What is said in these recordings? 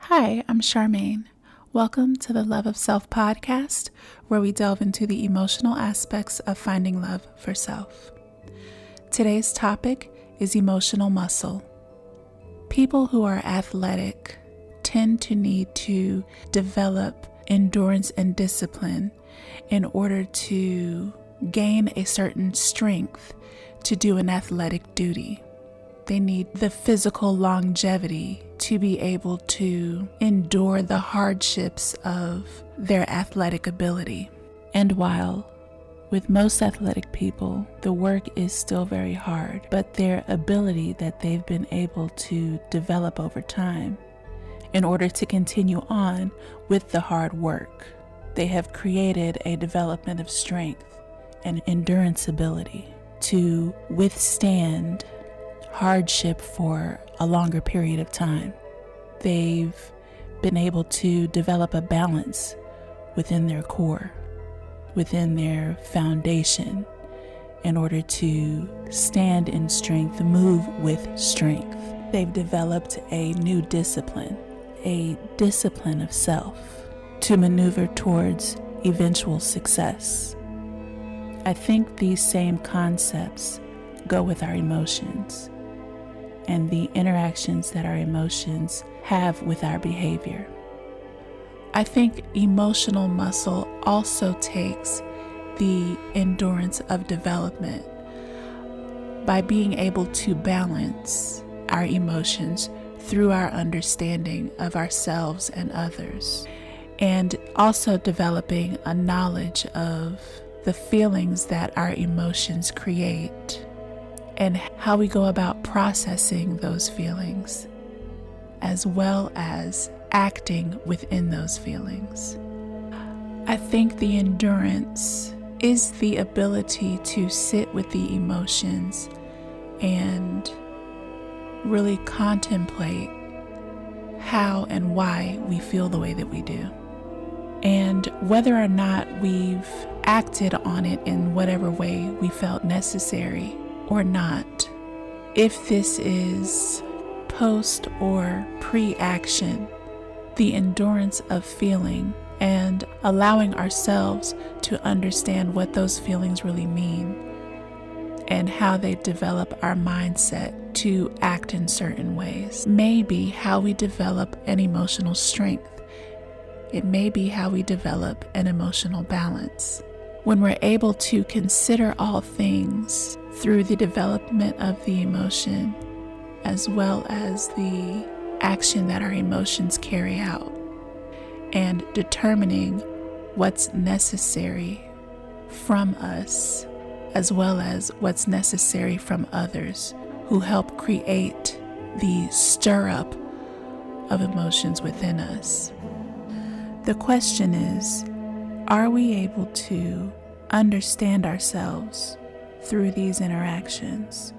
Hi, I'm Charmaine. Welcome to the Love of Self podcast, where we delve into the emotional aspects of finding love for self. Today's topic is emotional muscle. People who are athletic tend to need to develop endurance and discipline in order to gain a certain strength to do an athletic duty. They need the physical longevity to be able to endure the hardships of their athletic ability. And while with most athletic people, the work is still very hard, but their ability that they've been able to develop over time in order to continue on with the hard work, they have created a development of strength and endurance ability to withstand hardship for a longer period of time. They've been able to develop a balance within their core, within their foundation, in order to stand in strength, move with strength. They've developed a new discipline, a discipline of self to maneuver towards eventual success. I think these same concepts go with our emotions and the interactions that our emotions have with our behavior. I think emotional muscle also takes the endurance of development by being able to balance our emotions through our understanding of ourselves and others, and also developing a knowledge of the feelings that our emotions create and how we go about processing those feelings, as well as acting within those feelings. I think the endurance is the ability to sit with the emotions and really contemplate how and why we feel the way that we do, and whether or not we've acted on it in whatever way we felt necessary or not. If this is post or pre-action, the endurance of feeling and allowing ourselves to understand what those feelings really mean and how they develop our mindset to act in certain ways may be how we develop an emotional strength. It may be how we develop an emotional balance. When we're able to consider all things through the development of the emotion, as well as the action that our emotions carry out, and determining what's necessary from us, as well as what's necessary from others who help create the stir-up of emotions within us. The question is, are we able to understand ourselves through these interactions?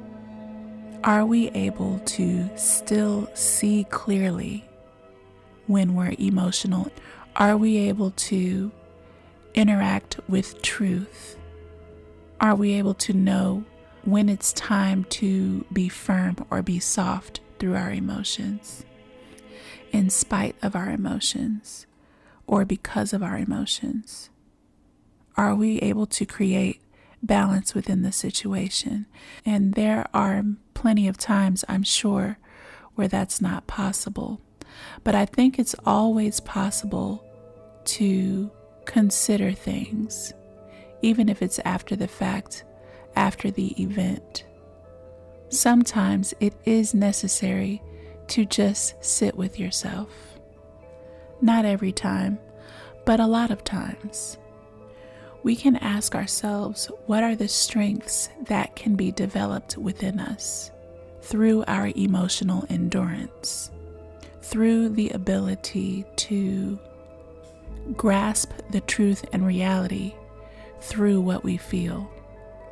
Are we able to still see clearly when we're emotional? Are we able to interact with truth? Are we able to know when it's time to be firm or be soft through our emotions, in spite of our emotions or because of our emotions? Are we able to create balance within the situation? And there are plenty of times, I'm sure, where that's not possible. But I think it's always possible to consider things, even if it's after the fact, after the event. Sometimes it is necessary to just sit with yourself. Not every time, but a lot of times. We can ask ourselves, what are the strengths that can be developed within us through our emotional endurance, through the ability to grasp the truth and reality through what we feel?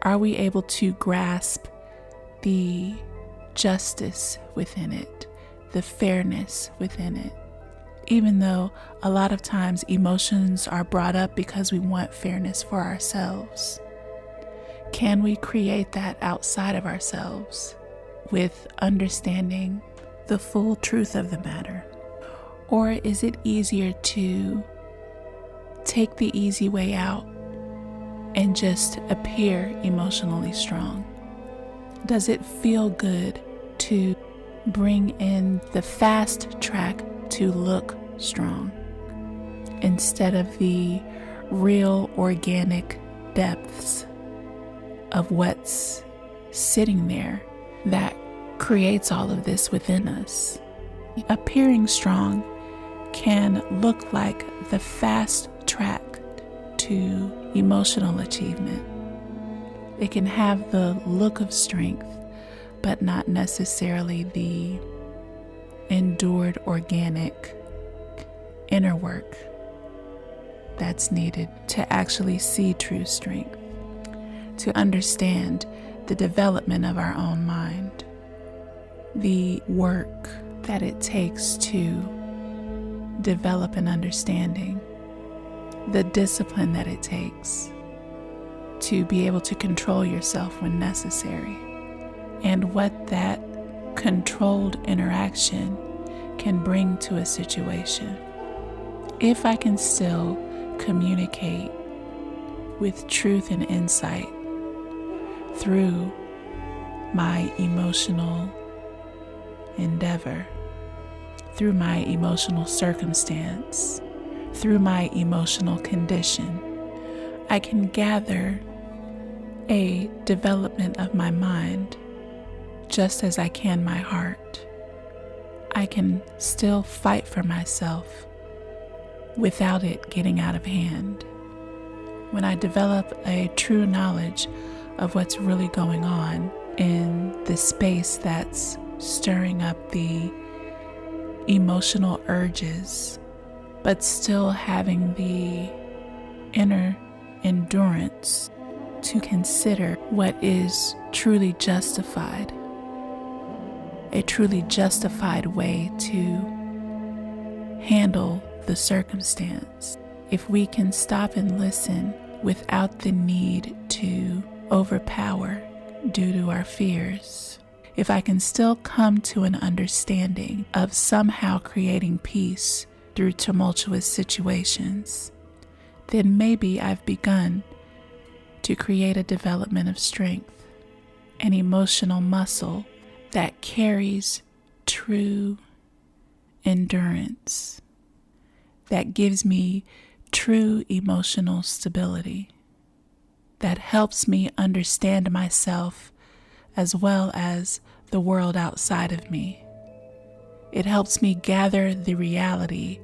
Are we able to grasp the justice within it, the fairness within it? Even though a lot of times emotions are brought up because we want fairness for ourselves, can we create that outside of ourselves with understanding the full truth of the matter? Or is it easier to take the easy way out and just appear emotionally strong? Does it feel good to bring in the fast track to look strong instead of the real organic depths of what's sitting there that creates all of this within us? Appearing strong can look like the fast track to emotional achievement. It can have the look of strength, but not necessarily the endured organic inner work that's needed to actually see true strength, to understand the development of our own mind, the work that it takes to develop an understanding, the discipline that it takes to be able to control yourself when necessary, and what that controlled interaction can bring to a situation. If I can still communicate with truth and insight through my emotional endeavor, through my emotional circumstance, through my emotional condition, I can gather a development of my mind just as I can my heart. I can still fight for myself without it getting out of hand. When I develop a true knowledge of what's really going on in the space that's stirring up the emotional urges, but still having the inner endurance to consider what is truly justified, a truly justified way to handle the circumstance. If we can stop and listen without the need to overpower due to our fears, if I can still come to an understanding of somehow creating peace through tumultuous situations, then maybe I've begun to create a development of strength, an emotional muscle that carries true endurance, that gives me true emotional stability, that helps me understand myself as well as the world outside of me. It helps me gather the reality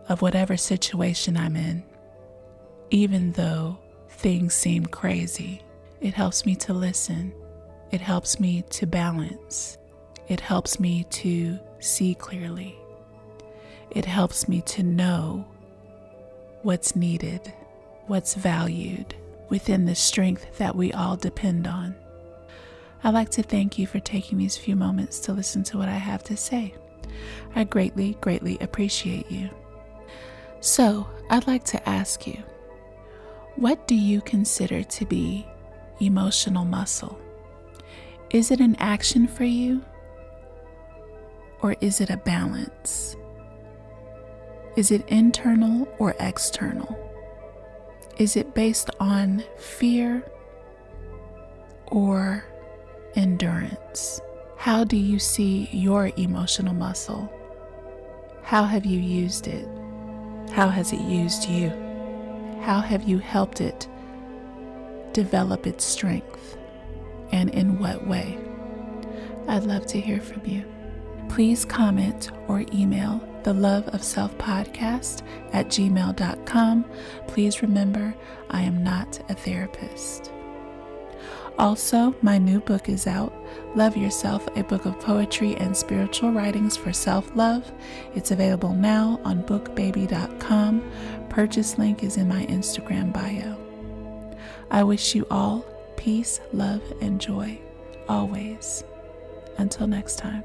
of whatever situation I'm in, even though things seem crazy. It helps me to listen. It helps me to balance. It helps me to see clearly. It helps me to know what's needed, what's valued within the strength that we all depend on. I'd like to thank you for taking these few moments to listen to what I have to say. I greatly, greatly appreciate you. So, I'd like to ask you, what do you consider to be emotional muscle? Is it an action for you? Or is it a balance? Is it internal or external? Is it based on fear or endurance? How do you see your emotional muscle? How have you used it? How has it used you? How have you helped it develop its strength? And in what way? I'd love to hear from you. Please comment or email theloveofselfpodcast@gmail.com. Please remember, I am not a therapist. Also, my new book is out, Love Yourself, a book of poetry and spiritual writings for self-love. It's available now on bookbaby.com. Purchase link is in my Instagram bio. I wish you all peace, love, and joy, always. Until next time.